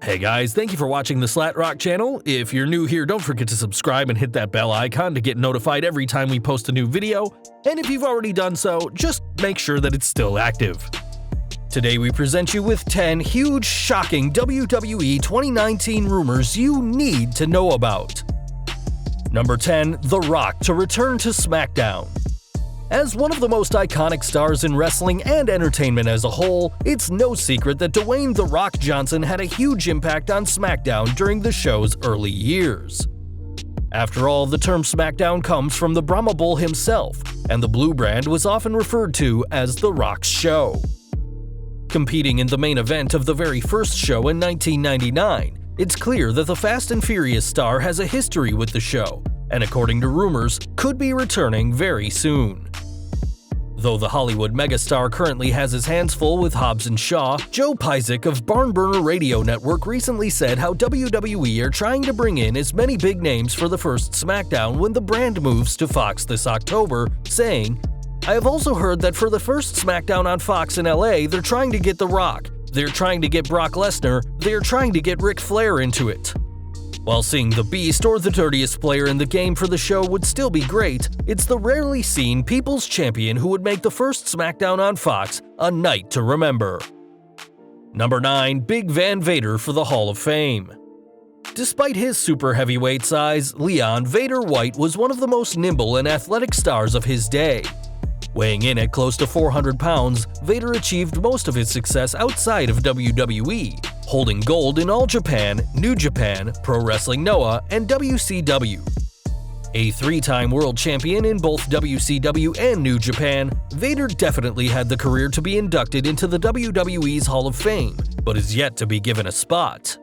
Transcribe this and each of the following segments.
Hey guys, thank you for watching the Slat Rock channel. If you're new here, don't forget to subscribe and hit that bell icon to get notified every time we post a new video. And if you've already done so, just make sure that it's still active. Today we present you with 10 huge, shocking WWE 2019 rumors you need to know about. Number 10. The Rock to return to SmackDown. As one of the most iconic stars in wrestling and entertainment as a whole, it's no secret that Dwayne "The Rock" Johnson had a huge impact on SmackDown during the show's early years. After all, the term SmackDown comes from the Brahma Bull himself, and the blue brand was often referred to as The Rock's show. Competing in the main event of the very first show in 1999, it's clear that the Fast and Furious star has a history with the show, and according to rumors, could be returning very soon. Though the Hollywood megastar currently has his hands full with Hobbs and Shaw, Joe Pysick of Barnburner Radio Network recently said how WWE are trying to bring in as many big names for the first SmackDown when the brand moves to Fox this October, saying, "I have also heard that for the first SmackDown on Fox in LA, they're trying to get The Rock, they're trying to get Brock Lesnar, they're trying to get Ric Flair into it." While seeing the Beast or the dirtiest player in the game for the show would still be great, it's the rarely seen People's Champion who would make the first SmackDown on Fox a night to remember. Number 9. Big Van Vader for the Hall of Fame. Despite his super heavyweight size, Leon Vader White was one of the most nimble and athletic stars of his day. Weighing in at close to 400 pounds, Vader achieved most of his success outside of WWE, holding gold in All Japan, New Japan, Pro Wrestling Noah, and WCW. A three-time world champion in both WCW and New Japan, Vader definitely had the career to be inducted into the WWE's Hall of Fame, but is yet to be given a spot.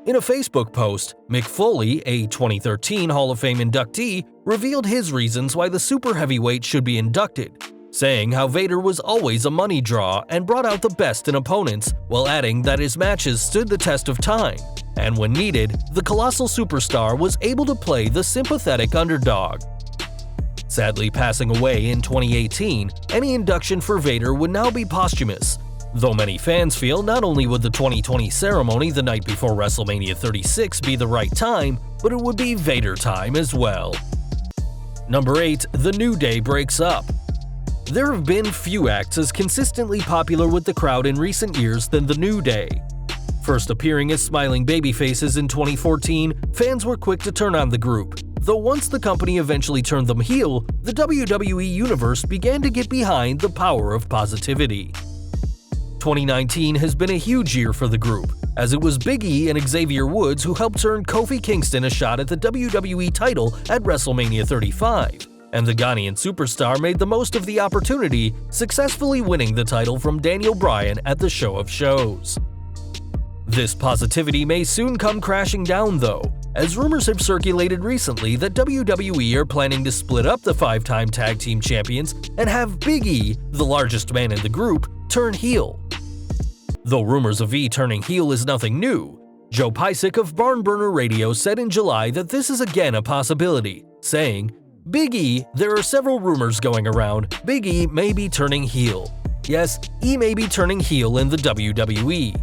In a Facebook post, Mick Foley, a 2013 Hall of Fame inductee, revealed his reasons why the super heavyweight should be inducted, saying how Vader was always a money draw and brought out the best in opponents, while adding that his matches stood the test of time, and when needed, the colossal superstar was able to play the sympathetic underdog. Sadly passing away in 2018, any induction for Vader would now be posthumous, though many fans feel not only would the 2020 ceremony the night before WrestleMania 36 be the right time, but it would be Vader time as well. Number 8. The New Day breaks up. There have been few acts as consistently popular with the crowd in recent years than the New Day. First appearing as smiling babyfaces in 2014, fans were quick to turn on the group, though once the company eventually turned them heel, the WWE Universe began to get behind the power of positivity. 2019 has been a huge year for the group, as it was Big E and Xavier Woods who helped earn Kofi Kingston a shot at the WWE title at WrestleMania 35, and the Ghanaian superstar made the most of the opportunity, successfully winning the title from Daniel Bryan at the Show of Shows. This positivity may soon come crashing down though, as rumors have circulated recently that WWE are planning to split up the 5-time tag team champions and have Big E, the largest man in the group, turn heel. Though rumors of E turning heel is nothing new, Joe Pysick of Barnburner Radio said in July that this is again a possibility, saying, "Big E, there are several rumors going around. Big E may be turning heel. Yes, E may be turning heel in the WWE."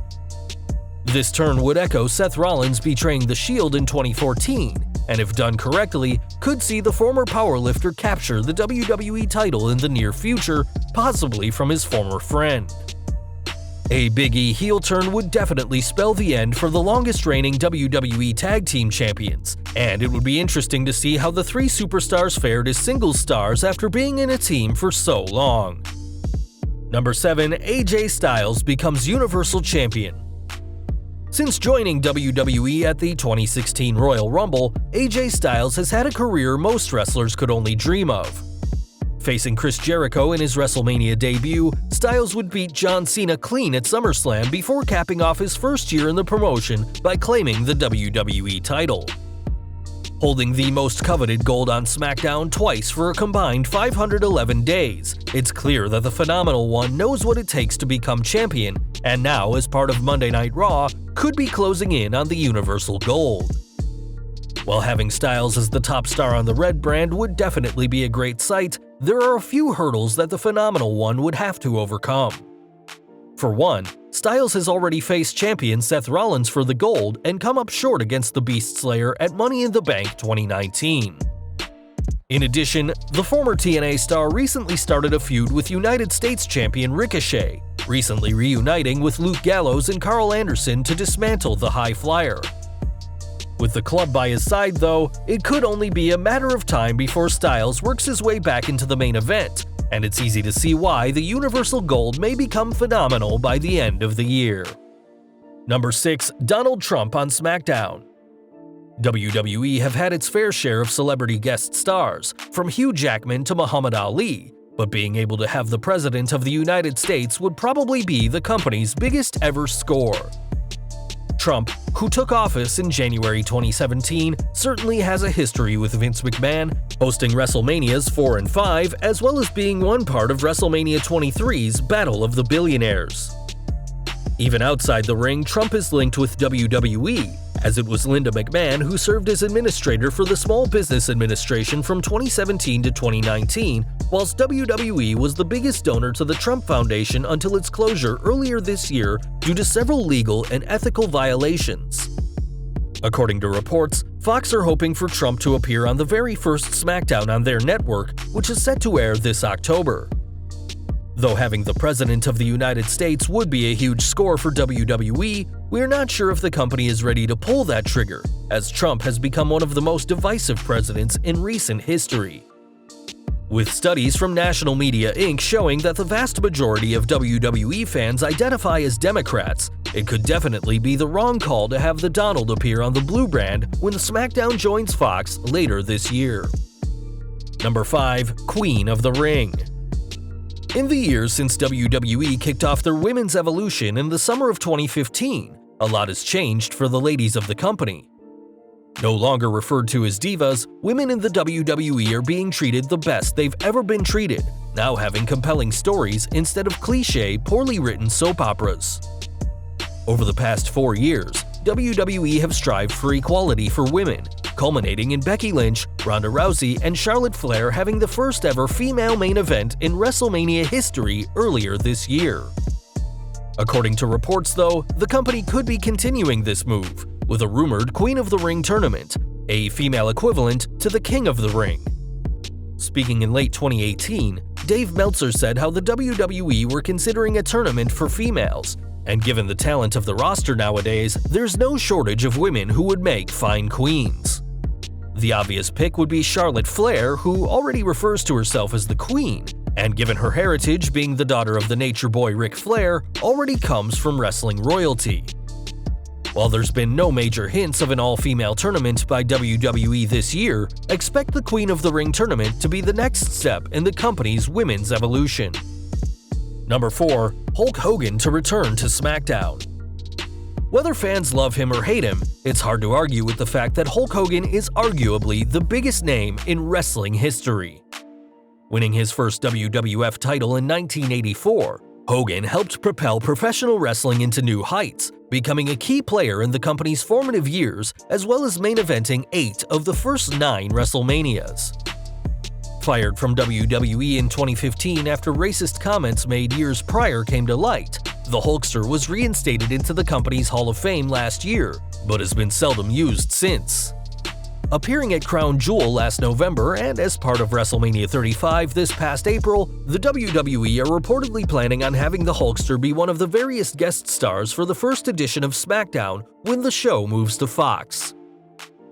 This turn would echo Seth Rollins betraying the Shield in 2014, and if done correctly, could see the former powerlifter capture the WWE title in the near future, possibly from his former friend. A Big E heel turn would definitely spell the end for the longest reigning WWE Tag Team Champions, and it would be interesting to see how the three superstars fared as single stars after being in a team for so long. Number 7. AJ Styles becomes Universal Champion. Since joining WWE at the 2016 Royal Rumble, AJ Styles has had a career most wrestlers could only dream of. Facing Chris Jericho in his WrestleMania debut, Styles would beat John Cena clean at SummerSlam before capping off his first year in the promotion by claiming the WWE title. Holding the most coveted gold on SmackDown twice for a combined 511 days, it's clear that the Phenomenal One knows what it takes to become champion, and now, as part of Monday Night Raw, could be closing in on the Universal Gold. While having Styles as the top star on the Red brand would definitely be a great sight, there are a few hurdles that the Phenomenal One would have to overcome. For one, Styles has already faced champion Seth Rollins for the gold and come up short against the Beast Slayer at Money in the Bank 2019. In addition, the former TNA star recently started a feud with United States champion Ricochet, recently reuniting with Luke Gallows and Carl Anderson to dismantle the High Flyer. With the club by his side, though, it could only be a matter of time before Styles works his way back into the main event, and it's easy to see why the Universal Gold may become phenomenal by the end of the year. Number 6. Donald Trump on SmackDown. WWE have had its fair share of celebrity guest stars, from Hugh Jackman to Muhammad Ali, but being able to have the President of the United States would probably be the company's biggest ever score. Trump, who took office in January 2017, certainly has a history with Vince McMahon, hosting WrestleManias 4 and 5, as well as being one part of WrestleMania 23's Battle of the Billionaires. Even outside the ring, Trump is linked with WWE, as it was Linda McMahon who served as administrator for the Small Business Administration from 2017 to 2019, whilst WWE was the biggest donor to the Trump Foundation until its closure earlier this year due to several legal and ethical violations. According to reports, Fox are hoping for Trump to appear on the very first SmackDown on their network, which is set to air this October. Though having the President of the United States would be a huge score for WWE, we're not sure if the company is ready to pull that trigger, as Trump has become one of the most divisive presidents in recent history. With studies from National Media Inc. showing that the vast majority of WWE fans identify as Democrats, it could definitely be the wrong call to have the Donald appear on the Blue brand when SmackDown joins Fox later this year. Number 5. Queen of the Ring. In the years since WWE kicked off their women's evolution in the summer of 2015, a lot has changed for the ladies of the company. No longer referred to as divas, women in the WWE are being treated the best they've ever been treated, now having compelling stories instead of cliché, poorly written soap operas. Over the past 4 years, WWE have strived for equality for women, culminating in Becky Lynch, Ronda Rousey, and Charlotte Flair having the first ever female main event in WrestleMania history earlier this year. According to reports, though, the company could be continuing this move, with a rumored Queen of the Ring tournament, a female equivalent to the King of the Ring. Speaking in late 2018, Dave Meltzer said how the WWE were considering a tournament for females, and given the talent of the roster nowadays, there's no shortage of women who would make fine queens. The obvious pick would be Charlotte Flair, who already refers to herself as the Queen, and given her heritage being the daughter of the Nature Boy Ric Flair, already comes from wrestling royalty. While there's been no major hints of an all-female tournament by WWE this year, expect the Queen of the Ring tournament to be the next step in the company's women's evolution. Number 4. Hulk Hogan to return to SmackDown. Whether fans love him or hate him, it's hard to argue with the fact that Hulk Hogan is arguably the biggest name in wrestling history. Winning his first WWF title in 1984, Hogan helped propel professional wrestling into new heights, becoming a key player in the company's formative years as well as main eventing 8 of the first 9 WrestleManias. Fired from WWE in 2015 after racist comments made years prior came to light, the Hulkster was reinstated into the company's Hall of Fame last year, but has been seldom used since. Appearing at Crown Jewel last November and as part of WrestleMania 35 this past April, the WWE are reportedly planning on having the Hulkster be one of the various guest stars for the first edition of SmackDown when the show moves to Fox.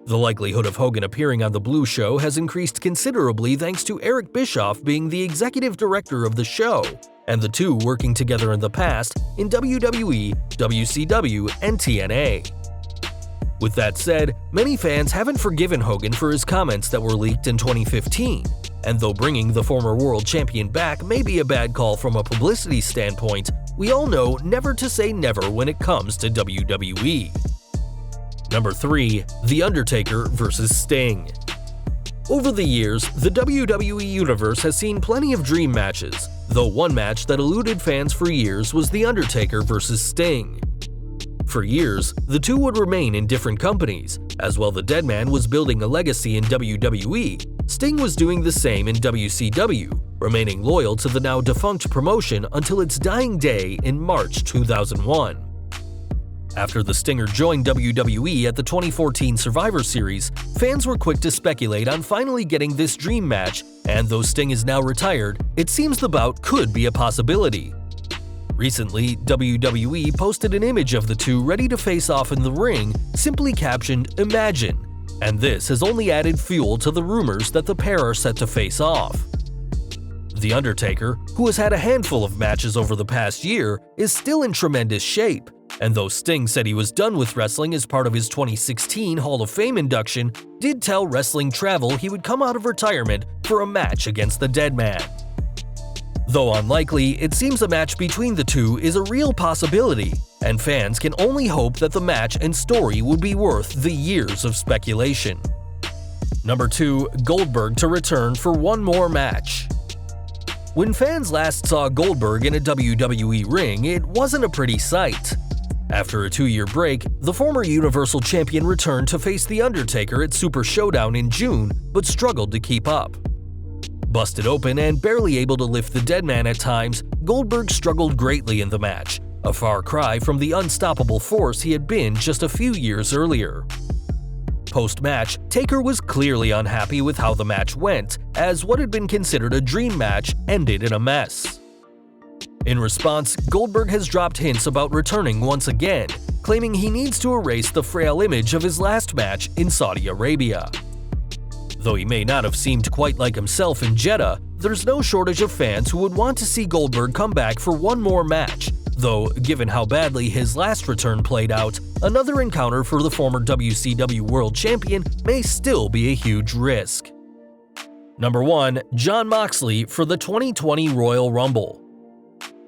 The likelihood of Hogan appearing on the Blue show has increased considerably thanks to Eric Bischoff being the executive director of the show, and the two working together in the past in WWE, WCW, and TNA. With that said, many fans haven't forgiven Hogan for his comments that were leaked in 2015, and though bringing the former world champion back may be a bad call from a publicity standpoint, we all know never to say never when it comes to WWE. Number 3. The Undertaker vs. Sting. Over the years, the WWE Universe has seen plenty of dream matches, though one match that eluded fans for years was The Undertaker vs. Sting. For years, the two would remain in different companies, as while the Deadman was building a legacy in WWE, Sting was doing the same in WCW, remaining loyal to the now defunct promotion until its dying day in March 2001. After the Stinger joined WWE at the 2014 Survivor Series, fans were quick to speculate on finally getting this dream match, and though Sting is now retired, it seems the bout could be a possibility. Recently, WWE posted an image of the two ready to face off in the ring, simply captioned "Imagine," and this has only added fuel to the rumors that the pair are set to face off. The Undertaker, who has had a handful of matches over the past year, is still in tremendous shape, and though Sting said he was done with wrestling as part of his 2016 Hall of Fame induction, did tell Wrestling Travel he would come out of retirement for a match against the Deadman. Though unlikely, it seems a match between the two is a real possibility, and fans can only hope that the match and story would be worth the years of speculation. Number 2. Goldberg to return for one more match. When fans last saw Goldberg in a WWE ring, it wasn't a pretty sight. After a 2-year break, the former Universal Champion returned to face The Undertaker at Super Showdown in June, but struggled to keep up. Busted open and barely able to lift the Deadman at times, Goldberg struggled greatly in the match, a far cry from the unstoppable force he had been just a few years earlier. Post-match, Taker was clearly unhappy with how the match went, as what had been considered a dream match ended in a mess. In response, Goldberg has dropped hints about returning once again, claiming he needs to erase the frail image of his last match in Saudi Arabia. Though he may not have seemed quite like himself in Jeddah, there's no shortage of fans who would want to see Goldberg come back for one more match, though given how badly his last return played out, another encounter for the former WCW World Champion may still be a huge risk. Number 1. Jon Moxley for the 2020 Royal Rumble.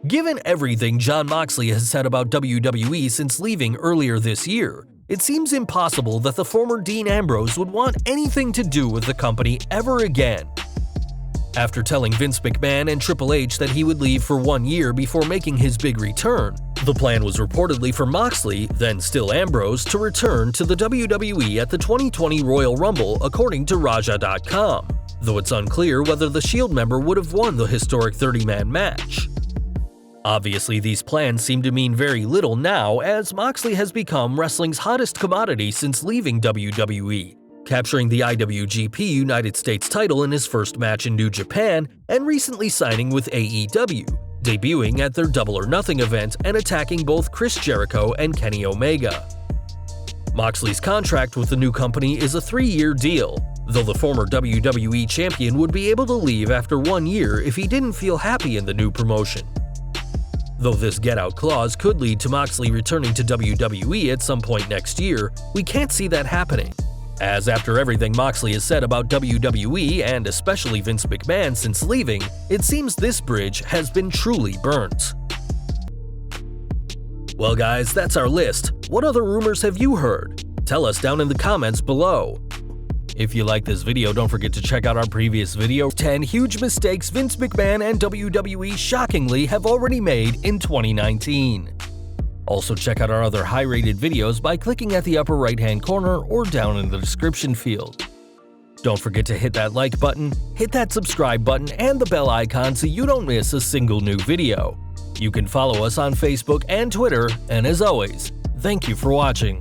Given everything Jon Moxley has said about WWE since leaving earlier this year, it seems impossible that the former Dean Ambrose would want anything to do with the company ever again. After telling Vince McMahon and Triple H that he would leave for 1 year before making his big return, the plan was reportedly for Moxley, then still Ambrose, to return to the WWE at the 2020 Royal Rumble according to Raja.com, though it's unclear whether the Shield member would have won the historic 30-man match. Obviously, these plans seem to mean very little now, as Moxley has become wrestling's hottest commodity since leaving WWE, capturing the IWGP United States title in his first match in New Japan, and recently signing with AEW, debuting at their Double or Nothing event and attacking both Chris Jericho and Kenny Omega. Moxley's contract with the new company is a 3-year deal, though the former WWE champion would be able to leave after 1 year if he didn't feel happy in the new promotion. Though this get-out clause could lead to Moxley returning to WWE at some point next year, we can't see that happening, as after everything Moxley has said about WWE and especially Vince McMahon since leaving, it seems this bridge has been truly burnt. Well guys, that's our list. What other rumors have you heard? Tell us down in the comments below. If you like this video, don't forget to check out our previous video, 10 huge mistakes Vince McMahon and WWE shockingly have already made in 2019. Also check out our other high-rated videos by clicking at the upper right-hand corner or down in the description field. Don't forget to hit that like button, hit that subscribe button, and the bell icon so you don't miss a single new video. You can follow us on Facebook and Twitter, and as always, thank you for watching.